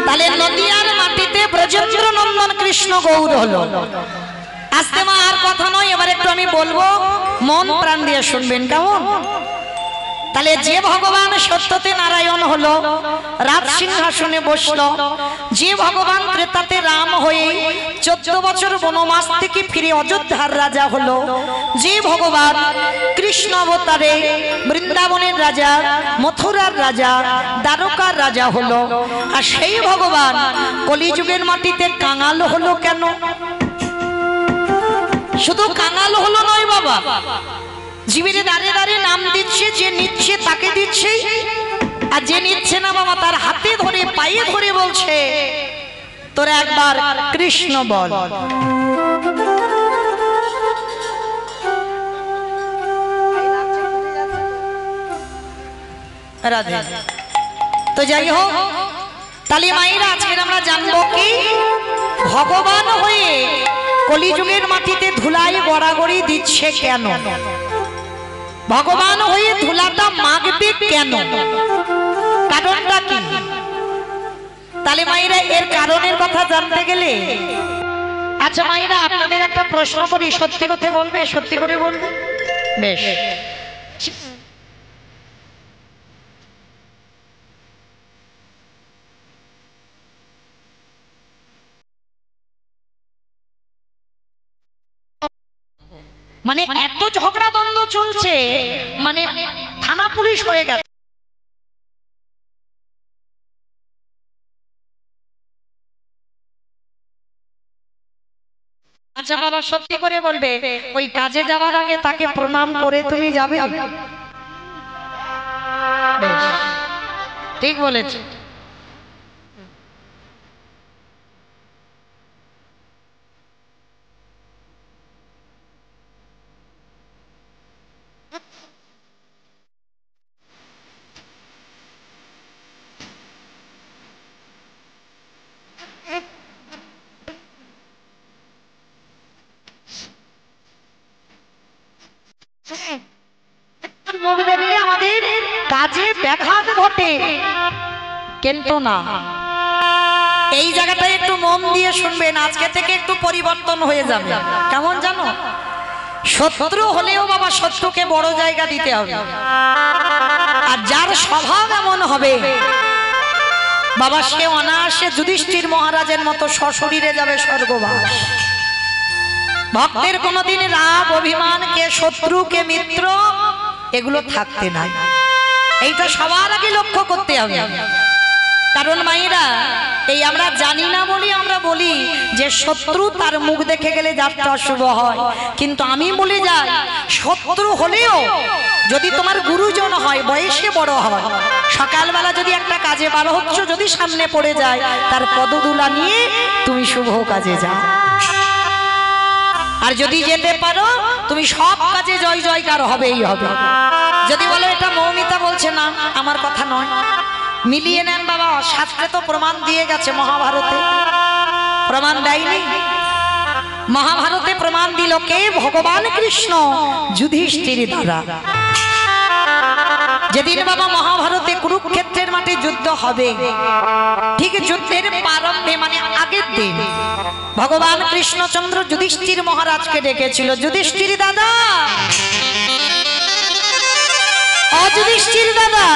তাহলে নদিয়ার মাটিতে ব্রজেন্দ্র নন্দন কৃষ্ণ গৌর হলো। আস্তে মা আর কথা নয়, এবার একটু আমি বলবো, মন প্রাণ দিয়ে শুনবেন কেমন? তাহলে যে ভগবান সত্যতে নারায়ণ হলো, রাজ সিংহাসনে বসলো, যে ভগবান ত্রেতাতে রাম হয়ে 14 বছর বনবাস থেকে ফিরে অযোধ্যার রাজা হলো, যে ভগবান কৃষ্ণ অবতারে বৃন্দাবনের রাজা, মথুরার রাজা, দ্বারকার রাজা হলো, আর সেই ভগবান কলিযুগের মাটিতে কাঙাল হলো কেন? শুধু কাঙাল হলো নয় বাবা, জীবের দাঁড়ে দাঁড়ে নাম দিচ্ছে, যে নিচ্ছে তাকে দিচ্ছে, আর যে নিচ্ছে না বাবা তার হাতে ধরে পায়ে ধরে বলছে তোরা একবার কৃষ্ণ বল। রাধে। তো যাই হোক, তাহলে মায়েরা আজকে আমরা জানবো কি ভগবান হয়ে কলিযুগের মাটিতে ধুলাই গড়াগড়ি দিচ্ছে কেন? ভগবান হয়ে ধুলাটা মাগবে কেন? কারণটা কি? তাহলে মায়েরা এর কারণের কথা জানতে গেলে, আচ্ছা মায়েরা আপনাদের একটা প্রশ্ন করি, সত্যি কথা বলবে? সত্যি করে বলবে? বেশ। মানে এত ঝগড়া দ্বন্দ্ব চলছে, মানে থানা পুলিশ হয়ে গেছে। আচ্ছা বাবা সত্যি করে বলবে, ওই কাজে যাওয়ার আগে তাকে প্রণাম করে তুমি যাবে? ঠিক বলেছে। আমাদের কাজে ব্যাঘাত ঘটে, কিন্তু না, এই জায়গাটায় একটু মন দিয়ে শুনবেন, আজকে থেকে একটু পরিবর্তন হয়ে যাবে। কেমন জানো? শত্রু হলেও বাবা শত্রুকে বড় জায়গা দিতে হবে, আর যার স্বভাব এমন হবে বাবা সে অনায়াসে যুধিষ্ঠির মহারাজের মতো সশরীরে যাবে স্বর্গবাস। ভক্তের কোনোদিন রাগ অভিমান, কে শত্রু কে মিত্র এগুলো থাকতে নাই। এইটা সবার আগে লক্ষ্য করতে হবে। কারণ মায়েরা এই আমরা জানি না বলি আমরা বলি যে শত্রু তার মুখ দেখে গেলে যাত্রা শুভ হয়, কিন্তু আমি বলে যাই শত্রু হলেও যদি তোমার গুরুজন হয়, বয়সে বড় হয়, সকালবেলা যদি একটা কাজে বার হচ্ছ, যদি সামনে পড়ে যায় তার পদধূলা নিয়ে তুমি শুভ কাজে যাও। আর যদি যেতে পারো তুমি সব কাজে জয় জয়কার হবেই হবে। যদি বলো এটা মৌমিতা বলছে, না আমার কথা নয়, মিলিয়ে নেন বাবা, শাস্ত্রে তো প্রমাণ দিয়ে গেছে। মহাভারতে প্রমাণ দেয়নি? মহাভারতে প্রমাণ দিল কে? ভগবান কৃষ্ণ যুধিষ্ঠির দ্বারা। যেদিন বাবা মহাভারতে কুরুক্ষেত্রের মাঠে যুদ্ধ হবে, ঠিক যুদ্ধের প্রারম্ভে মানে আগের দিন ভগবান কৃষ্ণচন্দ্র যুধিষ্ঠির মহারাজকে ডেকেছিল, যুধিষ্ঠির দাদা, অযুধিষ্ঠির দাদা,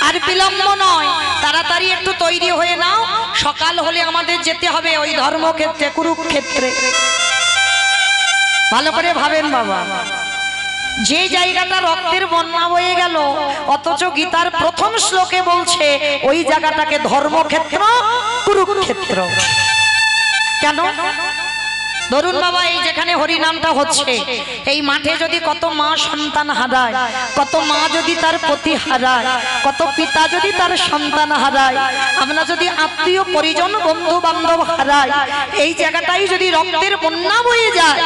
আর বিলম্ব নয়, তাড়াতাড়ি একটু তৈরি হয়ে নাও, সকাল হলে আমাদের যেতে হবে ওই ধর্মক্ষেত্রে, কুরুক্ষেত্রে। ভালো করে ভাবেন বাবা, যে জায়গাটা রক্তের বন্যা বয়ে গেল, অথচ গীতার প্রথম শ্লোকে বলছে ওই জায়গাটাকে ধর্মক্ষেত্র, কুরুক্ষেত্র। কেন? ধরুন বাবা, এই যেখানে হরিনামটা হচ্ছে, এই মাঠে যদি কত মা সন্তান হারায়, কত মা যদি তার পতি হারায়, কত পিতা যদি তার সন্তান হারায়, আমরা যদি আত্মীয় পরিজন বন্ধু বান্ধব হারাই, এই জায়গাটাই যদি রক্তের বন্যা বয়ে যায়,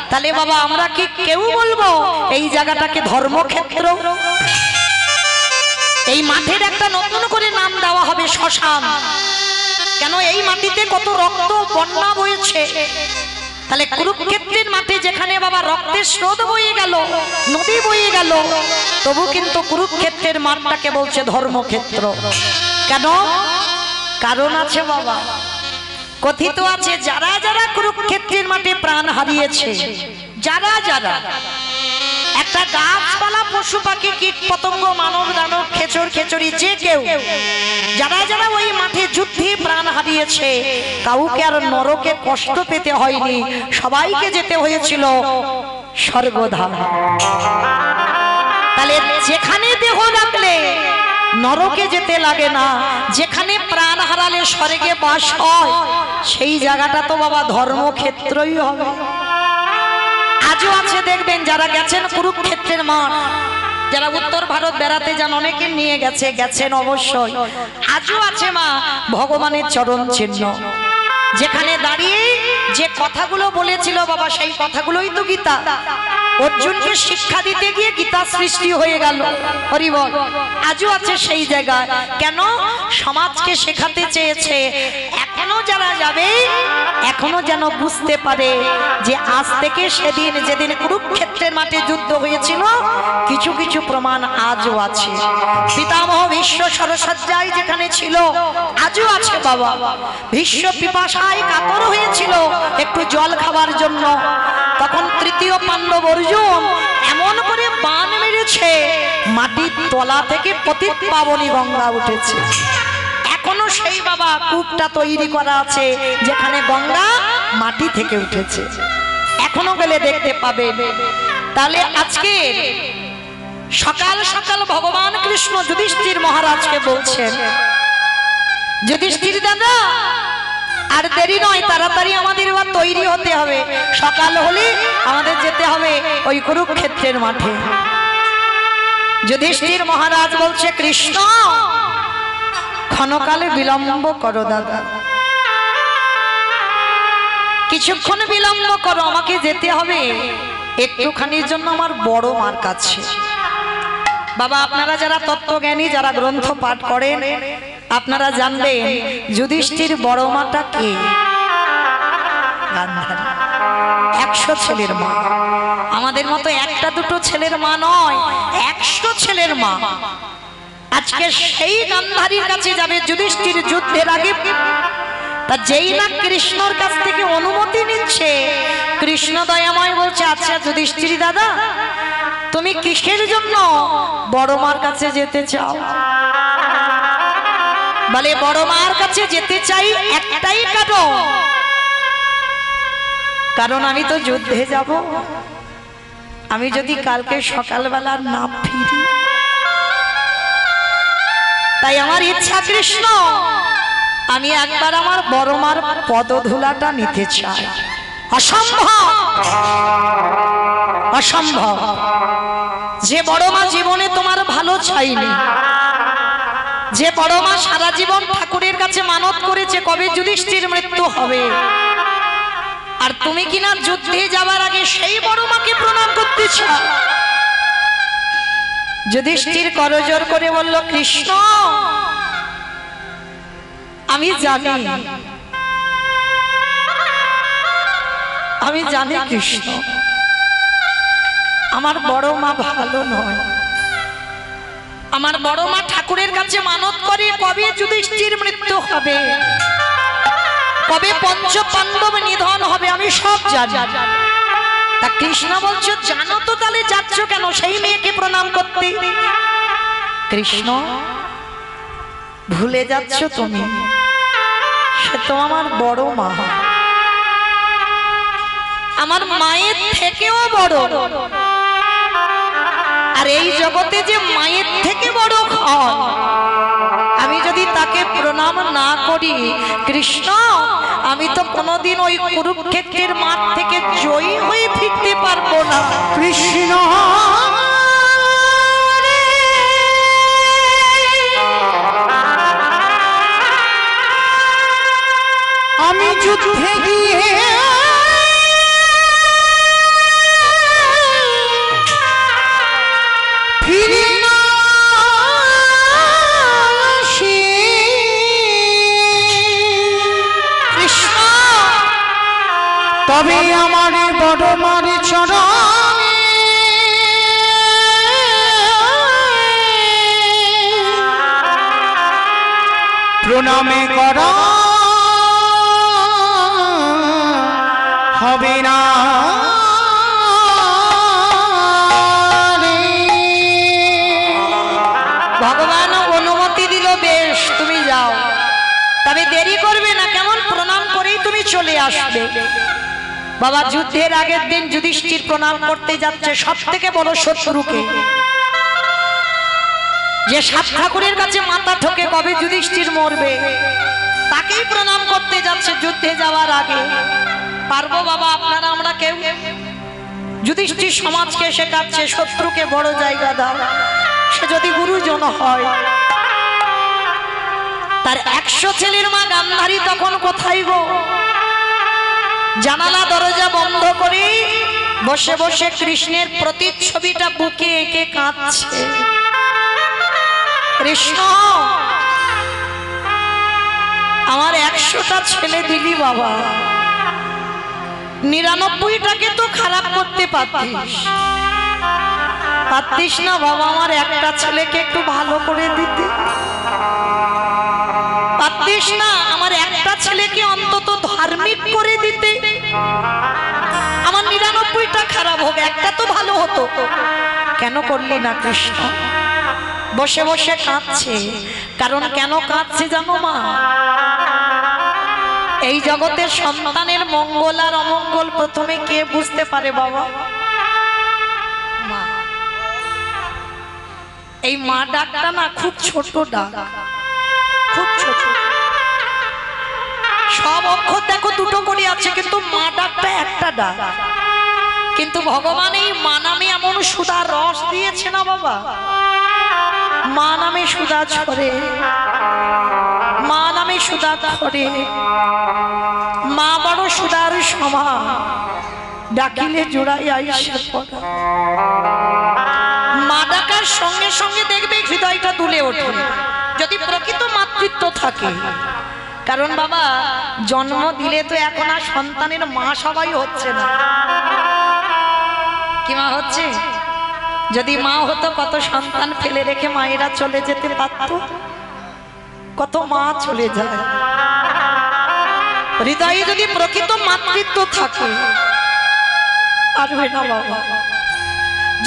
তাহলে বাবা আমরা কি কেউ বলবো এই জায়গাটাকে ধর্মক্ষেত্র? এই মাঠের একটা নতুন করে নাম দেওয়া হবে শ্মশান। কেন? এই মাটিতে কত রক্ত বন্যা বয়েছে। তাহলে কুরুক্ষেত্রের মাঠে যেখানে বাবা রক্তের স্রোত বয়ে গেল, নদী বয়ে গেল, তবু কিন্তু কুরুক্ষেত্রের মাঠটাকে বলছে ধর্মক্ষেত্র। কেন? কারণ আছে বাবা, কথিত আছে যারা যারা কুরুক্ষেত্রের মাঠে প্রাণ হারিয়েছে, যারা যারা একটা গাছপালা পশু পাখি কীট পতঙ্গ মানব দানব খেচর খেচরি যে কেউ যারা যারা ওই মাঠে যুদ্ধে প্রাণ হারিয়েছে, কাউকে আর নরকে কষ্ট পেতে হয়নি, সবাইকে যেতে হয়েছিল স্বর্গধাম। তাহলে যেখানে দেহ রাখলে নরকে যেতে লাগে না, যেখানে প্রাণ হারালে স্বর্গে বাস হয়, সেই জায়গাটা তো বাবা ধর্মক্ষেত্রই হবে। আজও আছে দেখবেন যারা গেছেন কুরুক্ষেত্রের মাঠ, যারা উত্তর ভারত বেড়াতে যান অনেকে নিয়ে গেছেন অবশ্যই, আজও আছে মা ভগবানের চরণ চিহ্ন, যেখানে দাঁড়িয়ে যে কথাগুলো বলেছিল বাবা সেই কথাগুলোই তো গীতা। অর্জুনকে শিক্ষা দিতে গিয়ে গীতা সৃষ্টি হয়ে গেল, হরি বল। আজও আছে সেই জায়গায়, কেন সমাজকে শেখাতে চেয়েছে এখনো যারা যাবে এখনো যেন বুঝতে পারে যে আজ থেকে সেদিন যেদিন কুরুক্ষেত্রের মাঠে যুদ্ধ হয়েছিল কিছু কিছু প্রমাণ আজও আছে। পিতামহ ভীষ্ম সরসজ্জায় যেখানে ছিল আজও আছে বাবা। ভীষ্ম পিপাসায় কাতর হয়েছিল একটু জল খাবার জন্য, তখন তৃতীয় পাণ্ডব অর্জুন এমন করে বাণ মেরেছে মাটির তলা থেকে পতিত পাবনী গঙ্গা উঠেছে। এখনো সেই বাবা কূপটা তৈরি করা আছে যেখানে গঙ্গা মাটি থেকে উঠেছে, এখনো গেলে দেখতে পাবে। তাহলে আজকে সকাল সকাল ভগবান কৃষ্ণ যুধিষ্ঠির মহারাজকে বলছেন, যুধিষ্ঠির দাদা আর দেরি নয়, তাড়াতাড়ি আমাদের এবার তৈরি হতে হবে, সকাল হলে আমাদের যেতে হবে ওই কুরুক্ষেত্রের মাঠে। যুধিষ্ঠির মহারাজ বলছে, কৃষ্ণ ক্ষণকালে বিলম্ব করো দাদা, কিছুক্ষণ বিলম্ব করো, আমাকে যেতে হবে একটুখানির জন্য আমার বড় মার কাছে। বাবা আপনারা যারা তত্ত্বজ্ঞানী, যারা গ্রন্থ পাঠ করেন, আপনারা জানবেন যুধিষ্ঠির বড় মাটা কে? গান্ধারী, 100 ছেলের মা। আমাদের মতো একটা দুটো ছেলের মা নয়, 100 ছেলের মা। আজকে সেই গান্ধারীর কাছে যাবে যুধিষ্ঠির যুদ্ধের আগে। তা যেই না কৃষ্ণর কাছ থেকে অনুমতি নিচ্ছে, কৃষ্ণ দয়াময় বলছে, আচ্ছা যুধিষ্ঠির দাদা তুমি কিসের জন্য বড় মার কাছে যেতে চাও? বলে বড় মার কাছে যেতে চাই একটাই কারণ আমি তো যুদ্ধে যাব, আমি যদি কালকে সকালবেলা না ফিরি, তাই আমার ইচ্ছা কৃষ্ণ আমি একবার আমার বড় মার পদধূলাটা নিতে চাই। অসম্ভব, অসম্ভব, যে বড় মা জীবনে তোমার ভালো চাইনি, যে বড় মা সারা জীবন ঠাকুরের কাছে মানত করেছে কবে যুধিষ্ঠির মৃত্যু হবে, আর তুমি কিনা যুদ্ধে যাবার আগে সেই বড় মাকে প্রণাম করতে চাও। যুধিষ্ঠির করজোর করে বলল, কৃষ্ণ আমি জানি, আমি জানি কৃষ্ণ আমার বড় মা ভালো নয়, আমার বড় মা ঠাকুরের কাছে মানত করে কবে যুধিষ্ঠির মৃত্যু হবে, কবে পঞ্চ পাণ্ডব নিধন হবে, আমি সব জানি। তা কৃষ্ণ বলছো জানো তো তাহলে যাচ্ছ কেন সেই মেয়েকে প্রণাম করতে? কৃষ্ণ ভুলে যাচ্ছ তুমি, সে তো আমার বড় মা, আমার মায়ের থেকেও বড়। আর এই জগতে যে মায়ের থেকে বড় হয়, আমি যদি তাকে প্রণাম না করি কৃষ্ণ, আমি তো কোনোদিন ওই কুরুক্ষেত্রের মাঠ থেকে জয়ী হয়ে ফিরতে পারবো না। কৃষ্ণ আমি যুদ্ধে গিয়ে ফিরি না আসি, কৃষ্ণ তবে আমার বড় মার চরণে প্রণামে করা হবে না ভগবান অনুমতি দিল, বেশ তুমি যাও, তবে দেরি করবে না, কেমন প্রণাম করেই তুমি চলে আসবে। বাবা যুদ্ধের আগের দিন যুধিষ্ঠির প্রণাম করতে যাচ্ছে সব থেকে বড় শত্রুকে, যে সাত ঠাকুরের কাছে মাথা ঠকে কবে যুধিষ্ঠির মরবে, তাকেই প্রণাম করতে যাচ্ছে যুদ্ধে যাওয়ার আগে। পারবো বাবা আপনারা আমরা কেউ? যুধিষ্ঠির সমাজকে শেখাচ্ছে শত্রুকে বড় জায়গা দাও, সে যদি গুরুজন হয়। তার 100 ছেলের মা গান্ধারী তখন কোথায় গো? জানালা দরজা বন্ধ করে বসে বসে কৃষ্ণের প্রতিচ্ছবিটা বুকে এঁকে কাঁদছে। কৃষ্ণ, আমার 100টা ছেলে দিলি বাবা, 99টাকে তো খারাপ করতে পারতিস না বাবা, আমার একটা ছেলেকে একটু ভালো করে দিতে পারতিস না? আমার একটা ছেলেকে অন্তত ধার্মিক করে দিতে, আমার 99টা খারাপ হোক, একটা তো ভালো হতো, কেন করলি না কৃষ্ণ? বসে বসে কাঁদছে। কারণ কেন কাঁদছে জানো মা? এই জগতের সন্তানের মঙ্গল আর অমঙ্গল প্রথমে কে বুঝতে পারে বাবা? মা। এই মা ডাকটা না খুব ছোট ডাক, খুব ছোট। সব অক্ষর দেখো দুটো করে আছে, কিন্তু মা ডাকটা একটা ডাক। কিন্তু ভগবান এই মা নামে এমন সুধার রস দিয়েছে না বাবা, মা নামে সুধা ছড়ে, মা নামে সুধা ছড়ে। মা বড় সুধার সমান, ডাকিলে জোড়াই আইসা পড়া। মা ডাকার সঙ্গে সঙ্গে দেখবে হৃদয়টা দুলে ওঠে, যদি প্রকৃত মাতৃত্ব থাকে। কারণ বাবা জন্ম দিলে তো এখন আর সন্তানের মা সবাই হচ্ছে না। কি মা হচ্ছে? যদি মা হতো কত সন্তান ফেলে রেখে মায়েরা চলে যেতে পারত, কত মা চলে যায়। হৃদয়ে যদি প্রকৃত মাতৃত্ব থাকে, পারবে না বাবা।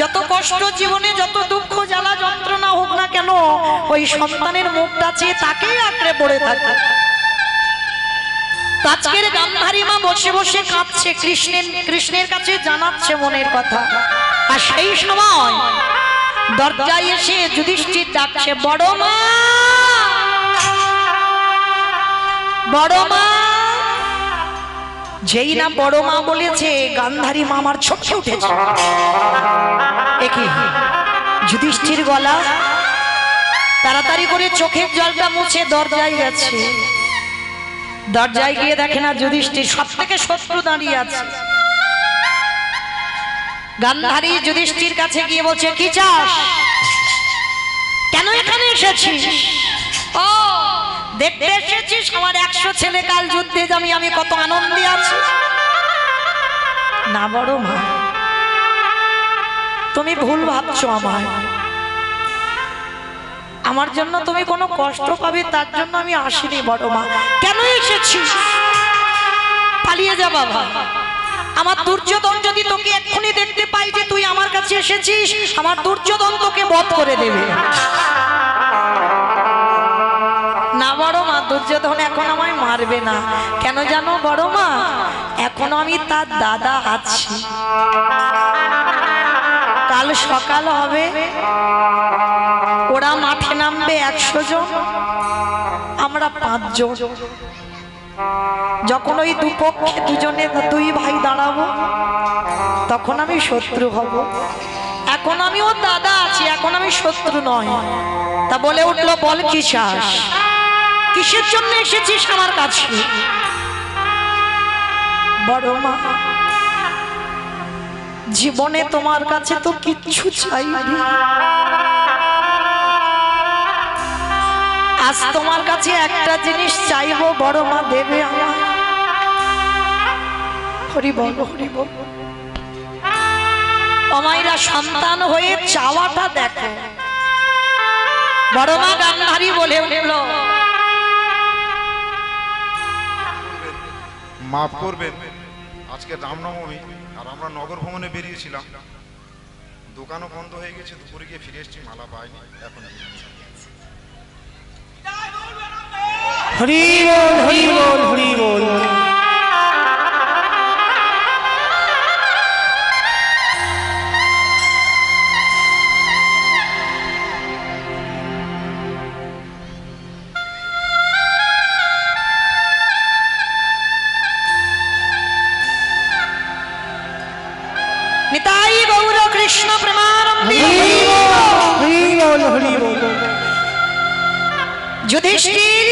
যত কষ্ট জীবনে, যত দুঃখ জ্বালা যন্ত্রণা হোক না কেন, ওই সন্তানের মুখটা চেয়ে তাকেই আঁকড়ে পড়ে থাকে। আজকের গান্ধারী মা বসে বসে কাঁদছে, কৃষ্ণের কাছে জানাচ্ছে মনের কথা। আর সেই সময় দরজায় এসে যুধিষ্ঠির ডাকছে, বড় মা, বড় মা। যেই না বড় মা বলেছে, গান্ধারী মা আমার চমকে উঠেছে। একই যুধিষ্ঠির গলা, তাড়াতাড়ি করে চোখের জলটা মুছে দরজায় গেছে। দরজায় গিয়ে দেখে না যুধিষ্ঠির সব থেকে শত্রু দাঁড়িয়ে আছে। গান্ধারী যুধিষ্ঠির কাছে গিয়ে বলছে, কি চাস? কেন এখানে এসেছিস? ও দেখতে এসেছিস আমার 100 ছেলে কাল যুদ্ধে যাবি, আমি কত আনন্দে আছি। না বড় মা, তুমি ভুল ভাবছো। আমার জন্য তুমি কোনো কষ্ট পাবে তার জন্য আমি আসিনি বড় মা। কেন এসেছিস? পালিয়ে যা বাবা। আমার দুর্যোধন যদি তোকে এক্ষুনি দেখতে পাই যে তুই আমার কাছে এসেছিস, আমার দুর্যোধন তোকে বধ করে দেবে। না বড় মা, দুর্যোধন এখন আমায় মারবে না। কেন জানো বড় মা? এখনো আমি তার দাদা আছি। কাল সকাল হবে, ওরা মাঠে নামবে 100 জন, আমরা 5 জন। যখন ওই দুপক্ষে দুজনে দুই ভাই দাঁড়াবো, তখন আমি শত্রু হব। এখন আমি ওর দাদা আছি, এখন আমি শত্রু নয়। তা বলে উঠলো, বল কি চাস? কিসের জন্য এসেছিস আমার কাছে? বড় মা, জীবনে তোমার কাছে তো কিচ্ছু চাইনি, আজ তোমার কাছে একটা জিনিস চাইবো, বড় মা দেবে আমার? হরি বল, হরি বল। অমাইরা সন্তান হয়ে চাওয়াটা দেখো। বড় মা গান্ধারী বলে উঠল, মাফ করবেন, আজকে রামনবমী আর আমরা নগর ভ্রমণে বেরিয়েছিলাম, দোকানও বন্ধ হয়ে গেছে, দুপুরে গিয়ে ফিরে এসেছি, মালা পাইনি এখন। হরি বল হরি বল হরি বল। নিতাই গৌর কৃষ্ণ প্রেমানন্দে। হরি বল হরি বল। যুধিষ্ঠির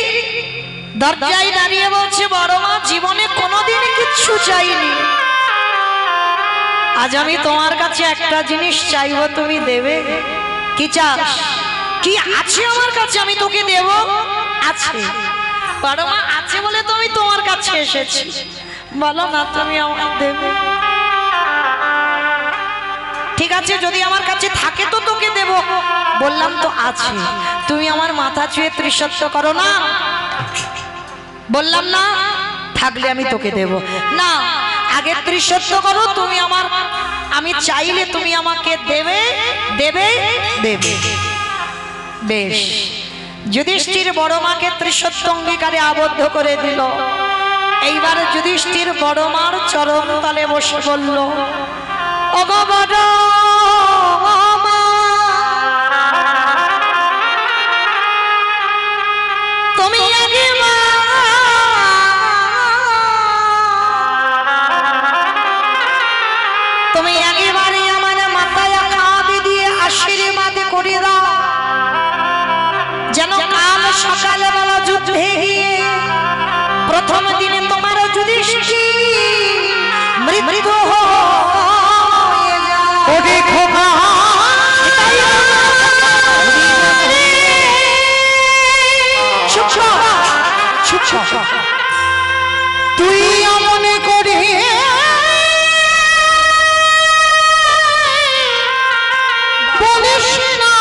দরজায় দাঁড়িয়ে বলছে, বড় মা, জীবনে কোনোদিন কিচ্ছু চাইনি, আজ আমি তোমার কাছে একটা জিনিস চাইবো, তুমি দেবে? কি চাস? কি আছে আমার কাছে, আমি তোকে দেব? আছে। বড় মা, আছে বলে তো আমি তোমার কাছে এসেছি, বলো না তুমি আমাকে দেবে? ঠিক আছে, যদি আমার কাছে থাকে তো তোকে দেব। বললাম তো আছে, তুমি আমার মাথা ছুঁয়ে ত্রিশত্ব করো না। বললাম না, থাকলে আমি তোকে দেব না, আগে ত্রিশত্ব করো তুমি আমার, আমি চাইলে তুমি আমাকে দেবে দেবে দেবে। বেশ, যুধিষ্ঠির বড় মাকে ত্রিশত্ব অঙ্গীকারে আবদ্ধ করে দিল। এইবার যুধিষ্ঠির বড় মার চরণ তলে বসে বলল, ওগো বড় মা, তুমি আগে মা, তুমি একেবারে আমার মাথায় হাত দিয়ে আশীর্বাদ করে দাও, যেন কাল সকালবেলা যুদ্ধে গিয়ে প্রথম দিনে তোমার যুধিষ্ঠির মৃত্যু হয়ে যায়। তুই মনে করে বলিস না,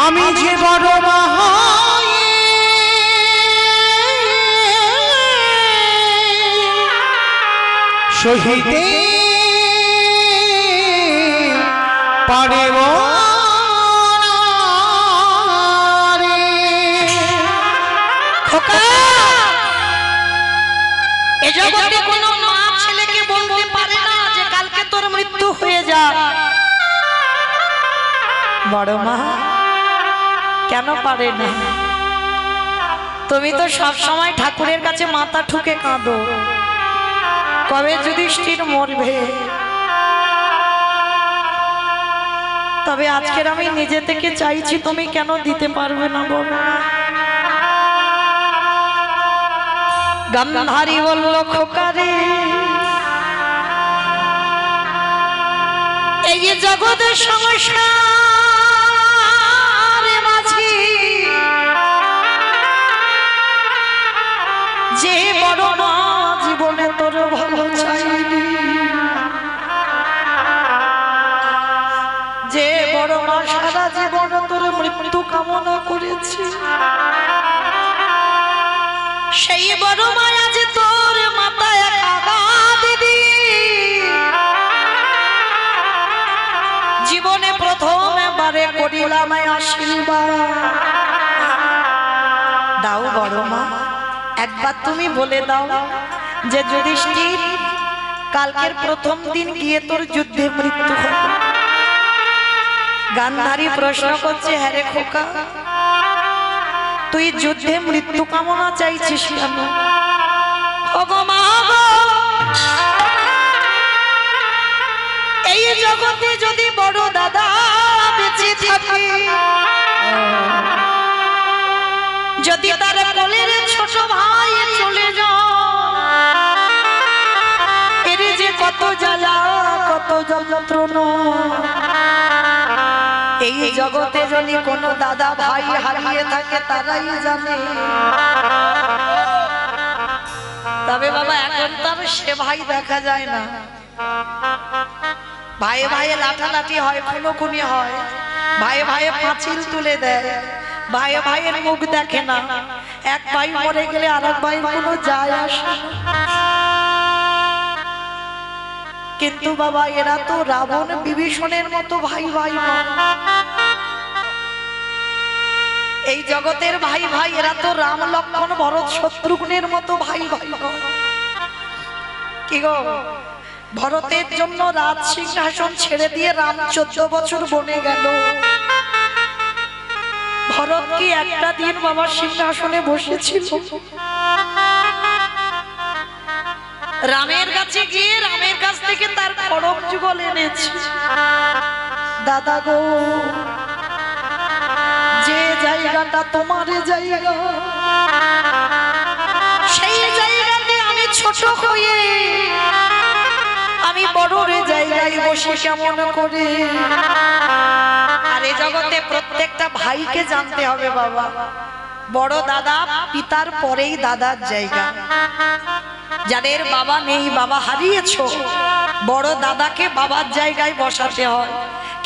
আমি যে বড় মা সহিতে পারেব এ জগতে কোনো মা ছেলেকে বলতে পারে না যে কালকে তোর মৃত্যু হয়ে যায়। বড় মা কেন পারে না? তুমি তো সব সময় ঠাকুরের কাছে মাথা ঠুকে কাঁদো, কবে যুধিষ্ঠির মরবে। তবে আজকের আমি নিজে থেকে চাইছি, তুমি কেন দিতে পারবে না বড় মা? গান্ধারী বলল, খোকারে, এই জগতের সংসারে মাঝি যে বড় মা জীবনে তোর ভালো চাইনি, যে বড় মা সারা জীবন তোর মৃত্যু কামনা করেছে, সেই বড় মায়া যে তোর মাথায় আঘাত দিয়ে জীবনে প্রথম এবারে করিলাম আশীর্বাদ। দাও বড় মা, একবার তুমি বলে দাও যে যুধিষ্ঠির কালকের প্রথম দিন গিয়ে তোর যুদ্ধে মৃত্যু হবে। গান্ধারী প্রশ্ন করছে, হ্যাঁ রে খোকা, তুই যুদ্ধে মৃত্যু কামনা চাইছিস কেন? ওগো মা, এই জগতে যদি বড় দাদা বেঁচে থাকে, যদি তার কোলের ছোট ভাই চলে যায়, এর যে কত জ্বালা কত যন্ত্রণা। এই জগতে যদি কোনো দাদা ভাই হারিয়ে থাকে তারাই জানে। তবে বাবা এখন তার সে ভাই দেখা যায় না, ভাই ভাই লাঠালাঠি হয়, খুনোখুনি হয়, ভাই ভাই পাঁচিল তুলে দেয়, ভাই ভাইয়ের মুখ দেখে না, এক ভাই মরে গেলে আর এক ভাই কোনো যায় আসে না। কিন্তু বাবা এরা তো রাবণ বিভীষণের মতো ভাই ভাই নয়। এই জগতের ভাই ভাই এরা তো রাম লক্ষ্মণ ভরত শত্রুঘ্নের মতো ভাই ভাই নয়। কি গো, ভরতের জন্য রাজ সিংহাসন ছেড়ে দিয়ে রাম 14 বছর বনে গেল। ভরত কি একটা দিন বাবা সিংহাসনে বসেছিল? রামের কাছে গিয়ে রামের কাছ থেকে তার খড়গ যুগল এনেছে। দাদা গো, যে জায়গাটা তোমার জায়গা, সেই জায়গাতে আমি ছোট হয়ে আমি বড়র জায়গায় বসে কেমন করে? আরে জগতে প্রত্যেকটা ভাইকে জানতে হবে বাবা, বড় দাদা পিতার পরেই দাদার জায়গা। যাদের বাবা নেই, বাবা হারিয়েছো, বড় দাদাকে বাবার জায়গায় বসাতে হয়।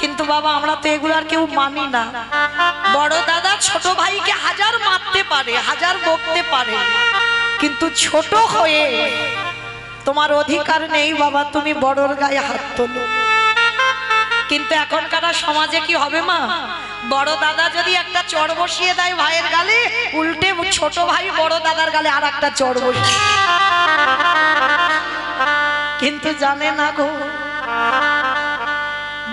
কিন্তু বাবা আমরা তো এগুলো আর কেউ মানি না। বড় দাদা ছোট ভাইকে হাজার মারতে পারে, হাজার বকতে পারে, কিন্তু ছোট হয়ে তোমার অধিকার নেই বাবা তুমি বড়র গায়ে হাত তোলো। কিন্তু এখনকার সমাজে কি হবে মা, বড় দাদা যদি একটা চড় বসিয়ে দেয় ভাইয়ের গালে, উল্টে ছোট ভাই বড় দাদার গালে আর একটা চড় বসিয়ে। কিন্তু জানে না গো,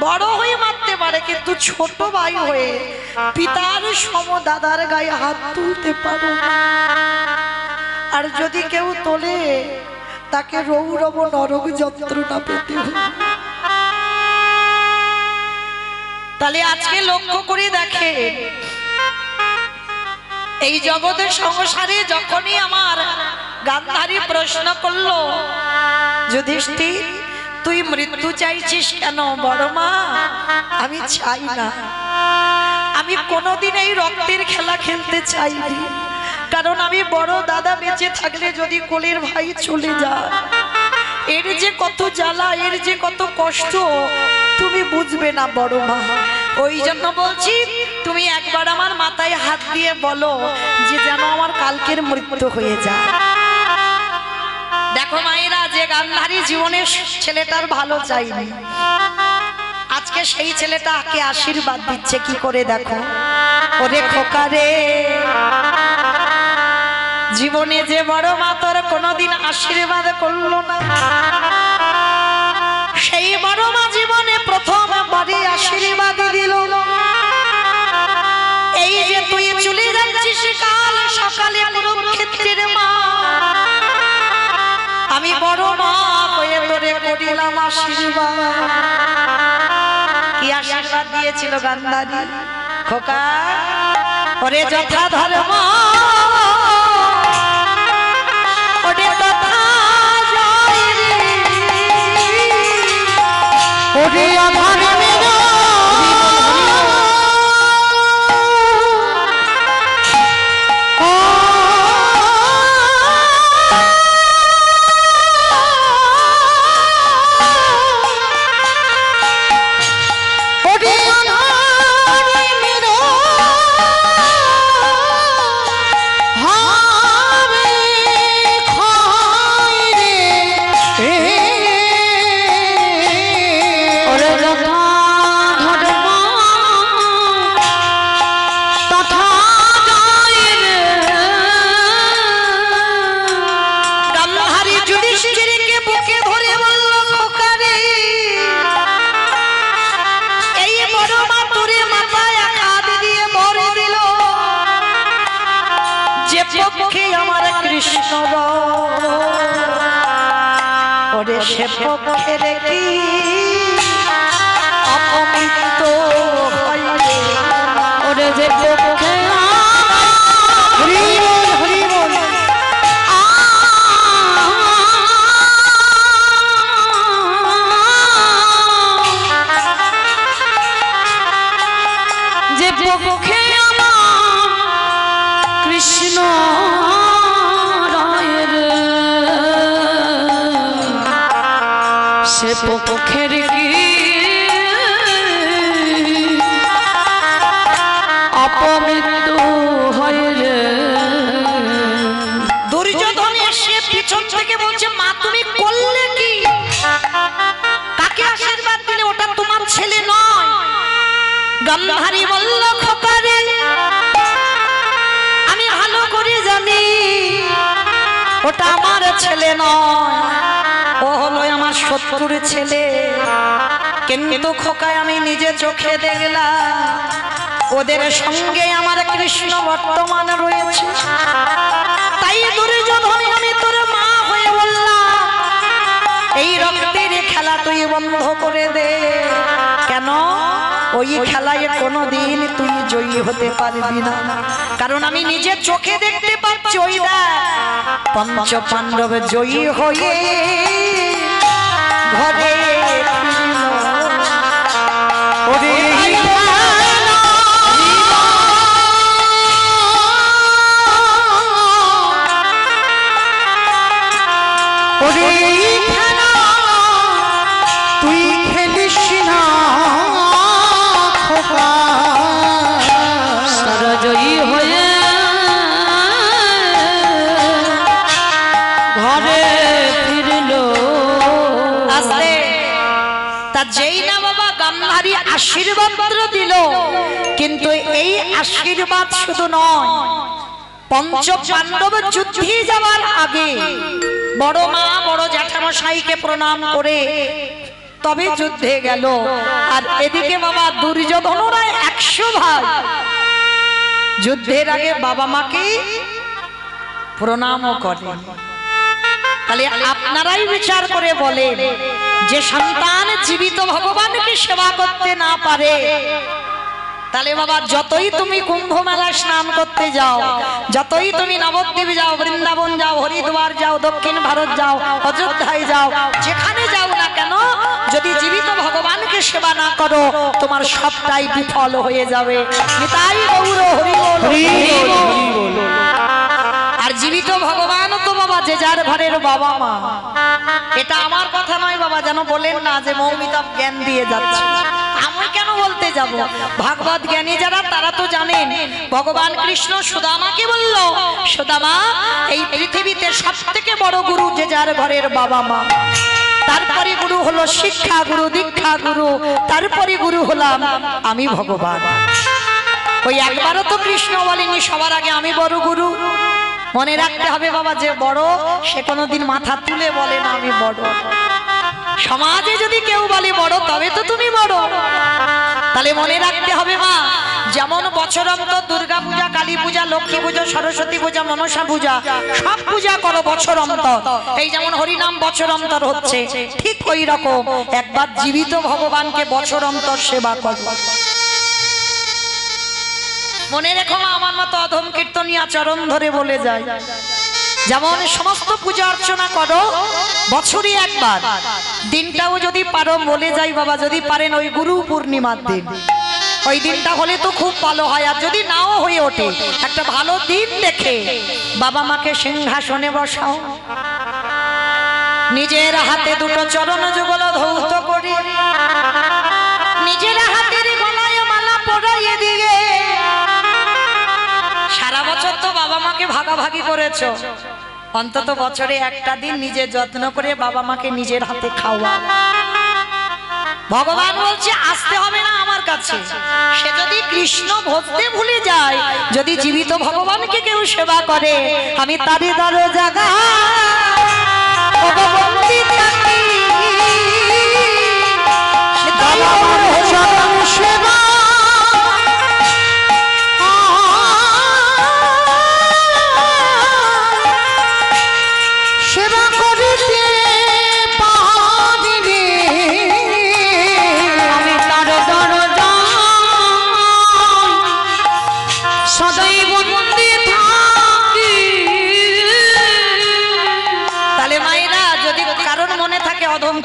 বড় হয়ে মারতে পারে কিন্তু ছোট ভাই হয়ে পিতার সম দাদার গায়ে হাত তুলতে পারো। আর যদি কেউ তোলে তাকে রৌরব নরক যন্ত্রণা পেতে হবে। তাহলে আজকে লক্ষ্য করে দেখে, এই জগতের সংসারে যখনই আমার গান্ধারী প্রশ্ন করলো, যুধিষ্ঠির তুই মৃত্যু চাইছিস কেন? বড় মা আমি চাই না, আমি কোনোদিন এই রক্তের খেলা খেলতে চাইনি। কারণ আমি বড় দাদা বেঁচে থাকলে যদি কোলের ভাই চলে যায়, এর যে কত জ্বালা, এর যে কত কষ্ট তুমি বুঝবে না বড় মা। ওই জন্য বলছি তুমি একবার আমার মাথায় হাত দিয়ে বলো যে যেন আমার কালকের মৃত্যু হয়ে যায়। দেখো মায়েরা, যে গান্ধারী জীবনে ছেলেটার ভালো চাইনি, আজকে সেই ছেলেটাকে আশীর্বাদ দিচ্ছে কি করে দেখো। ওরে খোকা রে, জীবনে যে বড় মা তোর কোনোদিন আশীর্বাদ করলো না, সেই বড় মা জীবনে প্রথম বাড়ি আশীর্বাদ দিল। এই যে তুই চলে যাচ্ছিস কাল সকালে কুরুক্ষেত্রের মা, আমি বড় মা হয়ে তোরে করিলাম আশীর্বাদ। কি আশীর্বাদ দিয়েছিল গান্ধারী? খোকা ওরে যথা ধর্ম, ওরে তথা জয় রে, ওরে অধর্মের কৃষ্ণ ওরে সে পক্ষের কি অপমিত হয় রে, ওরে যে পক্ষে যে পক্ষে কৃষ্ণ সে পক্ষের কি অপমৃত্যু বলল খোকারে আমি ভালো করে জানি ওটা আমার ছেলে নয়, ও হলো আমার শত্রুর ছেলে। কিন্তু খোকায় আমি নিজে চোখে দেখলাম ওদের সঙ্গে আমার কৃষ্ণ বর্তমান রয়েছে। তাই দুর্যোধন আমি তোর মা হয়ে বললাম এই রক্তের খেলা তুই বন্ধ করে দে। কেন? ওই খেলায় কোনোদিন তুই জয়ী হতে পারবি না, কারণ আমি নিজে চোখে দেখতে পাচ্ছি ওই পঞ্চ পাণ্ডব জয়ী হয়ে ঘরে তুই খেলিস না জয়ী হয়ে ঘরে ফিরলো। আসতে তা যেই না বাবা গান্ধারী আশীর্বাদ দিল, কিন্তু এই আশীর্বাদ শুধু নয়, পঞ্চ পাণ্ডব যুদ্ধে যাওয়ার আগে বড় মা বড় জ্যাঠামশাইকে প্রণাম করে তবে যুদ্ধে গেল। আর এদিকে বাবা দুর্যোধনরা 100 ভাই যুদ্ধের আগে বাবা মাকে প্রণামও করে। তাহলে আপনারাই বিচার করে বলেন, যে সন্তান জীবিত ভগবানকে সেবা করতে না পারে, তাহলে বাবা যতই তুমি কুম্ভ মেলায় স্নান করতে যাও, যতই তুমি নবদ্বীপ যাও, বৃন্দাবন যাও, হরিদ্বার যাও, দক্ষিণ ভারত যাও, অযোধ্যায় যাও, যেখানে যাও না কেন, যদি জীবিত ভগবানকে সেবা না করো তোমার সবটাই বিফল হয়ে যাবে। নিতাই গৌর হরি বল, হরি বল। আর জীবিত ভগবান তো বাবা যে যার ঘরের বাবা মা। এটা আমার কথা নয় বাবা, যেন বলেন না যে মৌমিতা জ্ঞান দিয়ে যাচ্ছে। আমি কেন বলতে যাব? ভাগবত জ্ঞানী যারা তারা তো জানেন ভগবান কৃষ্ণ সুদামাকে বলল, সুদামা এই পৃথিবীতে সবথেকে বড় গুরু যে যার ঘরের বাবা মা। তারপরে গুরু হলো শিক্ষা গুরু, দীক্ষা গুরু, তারপরে গুরু হলাম আমি ভগবান। ওই একবারও তো কৃষ্ণ বলেনি সবার আগে আমি বড় গুরু। মনে রাখতে হবে বাবা, যে বড় সে কোনোদিন মাথা তুলে বলে না আমি বড়। সমাজে যদি কেউ বলে বড় তবে তো তুমি বড়। তাহলে মনে রাখতে হবে মা, যেমন বছর অন্তর দুর্গা পূজা, কালী পূজা, লক্ষ্মী পূজা, সরস্বতী পূজা, মনসা পূজা সব পূজা করো বছর অন্তর। এই যেমন হরিনাম বছর অন্তর হচ্ছে, ঠিক ওই রকম একবার জীবিত ভগবানকে বছর অন্তর সেবা করো। মনে রেখো মা, আমার মতো অধম কীর্তনিয়া চরণ ধরে বলে যায়, যেমন সমস্ত পূজা অর্চনা করো বছরে একবার, দিনটাও যদি পারো বলে যাই বাবা, যদি পারেন ওই গুরু পূর্ণিমার দিন, ওই দিনটা হলে তো খুব ভালো হয়। আর যদি নাও হয়ে ওঠে একটা ভালো দিন দেখে বাবা মাকে সিংহাসনে বসাও, নিজের হাতে দুটো চরণ যুগল ধৌত করি, নিজের হাতের গলায় মালা পরাইয়ে দিয়ে, সারা বছর তো বাবা মাকে ভাগাভাগি করেছো, অন্তত বছরে একটা দিন নিজের যত্ন করে বাবা মাকে নিজের হাতে খাওয়া। ভগবান বলছে আসতে হবে না আমার কাছে। সে যদি কৃষ্ণ ভজতে ভুলে যায়, যদি জীবিত ভগবানকে কেউ সেবা করে, আমি তারই দরজাগা সেবা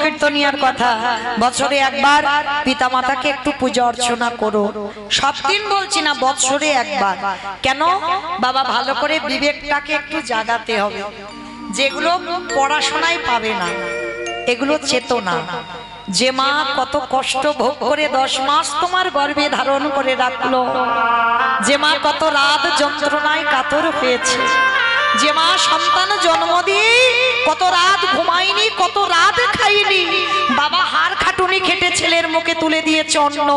কীর্তনিয়ার কথা, বছরে একবার পিতা মাতাকে একটু পূজা অর্চনা করো। সব দিন বলছি না, বছরে একবার। কেন বাবা? ভালো করে বিবেকটাকে একটু জাগাতে হবে। যেগুলো পড়াশোনায় পাবে না এগুলো চেতনা। যে মা কত কষ্ট ভোগ করে 10 মাস তোমার গর্ভে ধারণ করে রাখলো, যে মা কত রাত যন্ত্রণায় কাতর হয়েছে, যে মা সন্তান জন্ম দিয়ে কত রাত ঘুমায়নি, কত রাত খাইনি, বাবা হাড় খাটুনি খেটে ছেলের মুখে তুলে দিয়েছে অন্ন,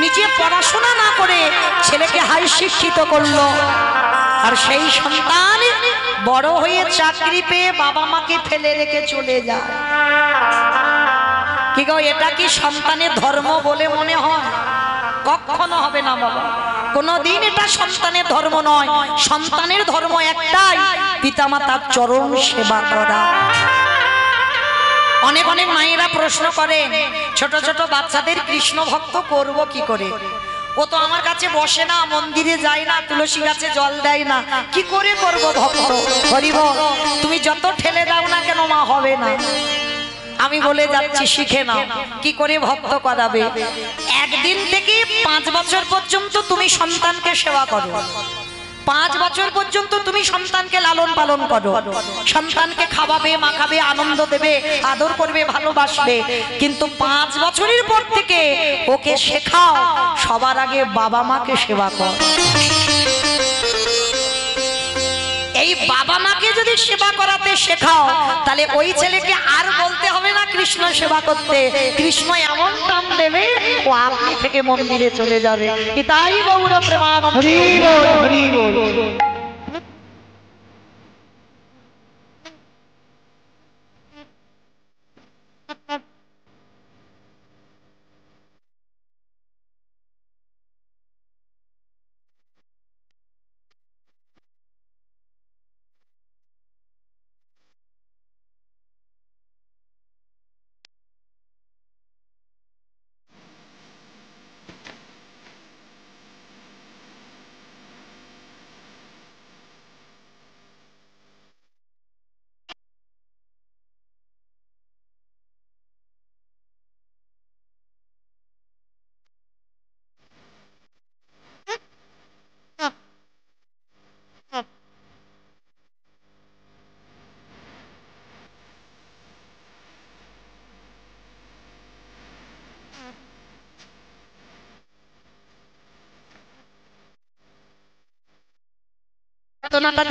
নিজে পড়াশোনা না করে ছেলেকে হাই শিক্ষিত করলো, আর সেই সন্তান বড় হয়ে চাকরি পেয়ে বাবা মাকে ফেলে রেখে চলে যায়। কি গো, এটা কি সন্তানের ধর্ম বলে মনে হয়? কখনো হবে না বাবা, কোনদিন এটা সন্তানের ধর্ম নয়। সন্তানের ধর্ম একটাই, পিতামাতার চরণ সেবা করা। অনেক অনেক মায়েরা প্রশ্ন করে, ছোট ছোট বাচ্চাদের কৃষ্ণ ভক্ত করব কি করে? ও তো আমার কাছে বসে না, মন্দিরে যায় না, তুলসী গাছে জল দেয় না, কি করে করব ভক্ত? হরিব, তুমি যত ঠেলে দাও না কেন মা, হবে না। আমি বলে যাচ্ছি, শিখে নাও কি করে ভক্ত করাবে। একদিন থেকে 5 বছর পর্যন্ত তুমি সন্তানকে সেবা করো, 5 বছর পর্যন্ত তুমি সন্তানকে লালন পালন করো, সন্তানকে খাওয়াবে, মাখাবে, আনন্দ দেবে, আদর করবে, ভালোবাসবে। কিন্তু 5 বছরের পর থেকে ওকে শেখাও সবার আগে বাবা মাকে সেবা কর। এই বাবা মাকে যদি সেবা করাতে শেখাও, তাহলে ওই ছেলেকে আর বলতে হবে না কৃষ্ণ সেবা করতে। কৃষ্ণ এমন টান দেবে ও আপনি থেকে মন্দিরে চলে যাবে। তাই গৌর প্রেমানন্দ। হরি বল, হরি বল।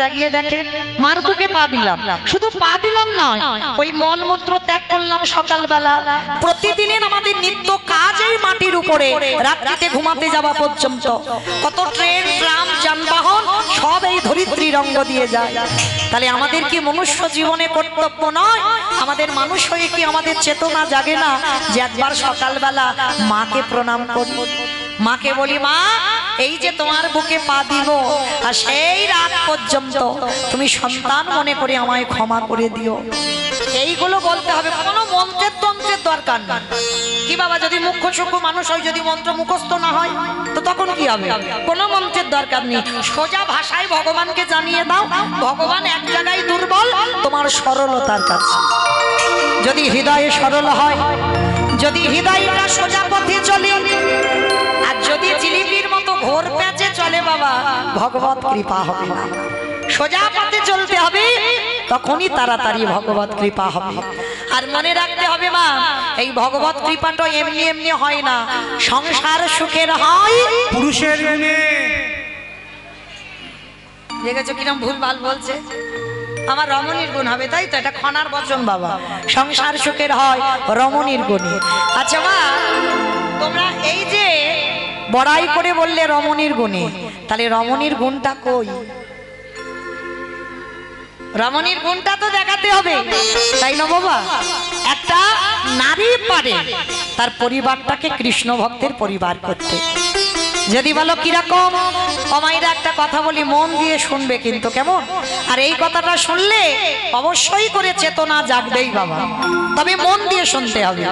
জাগিয়ে দেখে মার বুকে পা দিলাম, শুধু পা দিলাম নয়, ওই মলমূত্র ত্যাগ করলাম সকালবেলা। প্রতিদিনের আমাদের নিত্য কাজ এই মাটির উপরে, রাত্রিতে ঘুমাতে যাওয়া পর্যন্ত কত ট্রেন, ট্রাম, যানবাহন সব এই ধরিত্রী রঙ্গ দিয়ে যায়। তাহলে আমাদের কি মনুষ্য জীবনে কর্তব্য নয়? আমাদের মানুষ হয়ে কি আমাদের চেতনা জাগে না যে একবার সকালবেলা মাকে প্রণাম করি, মাকে বলি মা এই যে তোমার বুকে পা দিব, আর সেই রাত পর্যন্ত তুমি সন্তান মনে করে আমায় ক্ষমা করে দিও। এইগুলো বলতে হবে, কোনো মন্ত্রের তন্ত্রের দরকার না। কি বাবা, যদি মুখ্য সূক্ষ্ম মানুষ হয়, যদি মন্ত্র মুখস্থ না হয় তো তখন কি হবে? কোনো মন্ত্রের দরকার নেই, সোজা ভাষায় ভগবানকে জানিয়ে দাও ভগবান এক জায়গায় দুর্বল, তোমার সরলতার কাছে। যদি হৃদয়ে সরল হয়, যদি হৃদয়টা সোজা পথে চলে, আর যদি জিলিপির মতো ঘোর প্যাচে চলে বাবা, ভগবত কৃপা হবে না। সোজা পথে চলতে হবে, তখনই তাড়াতাড়ি ভগবত কৃপা হবে। আর মনে রাখতে হবে মা, এই ভগবত কৃপাটা এমনি এমনি হয় না, সংসার সুখের হয় পুরুষের গুণে। দেখেছো কিরম ভুল ভাল বলছে? আমার রমণীর গুণ হবে, তাই তো? এটা খনার বচন বাবা, সংসার সুখের হয় রমণীর গুণে। আচ্ছা মা, তোমরা এই যে বড়াই করে বললে রমণীর গুণে, তাহলে রমণীর গুণটা কই? রমণীর গুণটা তো দেখাতে হবে, তাই না বাবা? একটা নারী পারে তার পরিবারটাকে কৃষ্ণ ভক্তের পরিবার করতে। যদি বলো কিরকম, অমাইরা একটা কথা বলি, মন দিয়ে শুনবে কিন্তু, কেমন? আর এই কথাটা শুনলে অবশ্যই করে চেতনা জাগবেই বাবা, তবে মন দিয়ে শুনতে হবে।